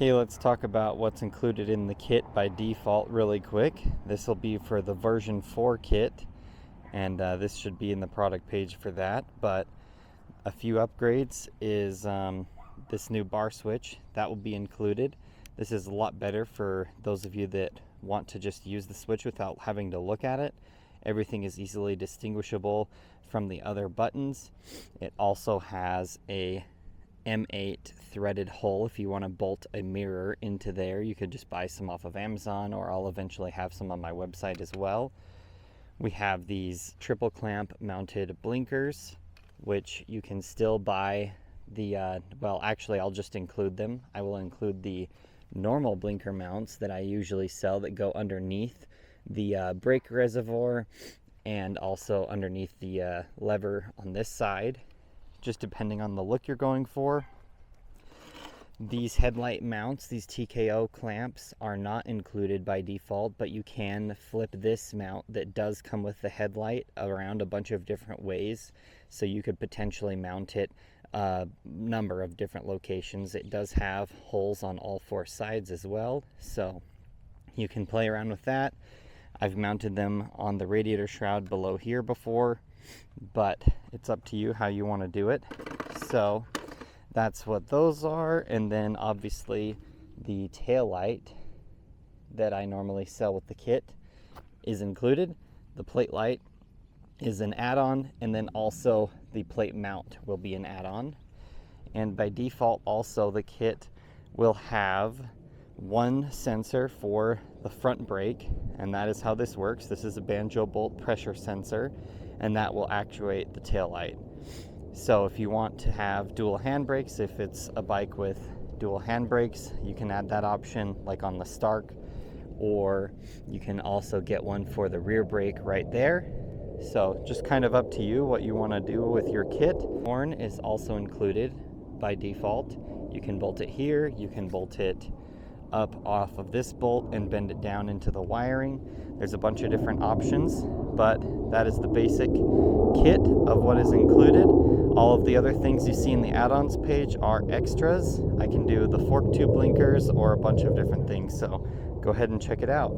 Okay, let's talk about what's included in the kit by default really quick. This will be for the version 4 kit, and this should be in the product page for that. But a few upgrades is this new bar switch. That will be included. This is a lot better for those of you that want to just use the switch without having to look at it. Everything is easily distinguishable from the other buttons. It also has a M8 threaded hole. If you want to bolt a mirror into there, you could just buy some off of Amazon, or I'll eventually have some on my website as well. We have these triple clamp mounted blinkers, which you can still buy the, well, actually I'll just include them. I will include the normal blinker mounts that I usually sell that go underneath the brake reservoir and also underneath the lever on this side, just depending on the look you're going for. These headlight mounts, these TKO clamps, are not included by default, but you can flip this mount that does come with the headlight around a bunch of different ways. So you could potentially mount it a number of different locations. It does have holes on all four sides as well, so you can play around with that. I've mounted them on the radiator shroud below here before, but it's up to you how you want to do it. So that's what those are. And then obviously the tail light that I normally sell with the kit is included. The plate light is an add-on, and then also the plate mount will be an add-on. And by default also the kit will have one sensor for the front brake, and that is how this works. This is a banjo bolt pressure sensor, and that will actuate the tail light. So if you want to have dual handbrakes, if it's a bike with dual handbrakes, you can add that option like on the Stark, or you can also get one for the rear brake right there. So just kind of up to you what you want to do with your kit. Horn is also included by default. You can bolt it here, you can bolt it up off of this bolt and bend it down into the wiring. There's a bunch of different options, but that is the basic kit of what is included. All of the other things you see in the add-ons page are extras. I can do the fork tube blinkers or a bunch of different things, so go ahead and check it out.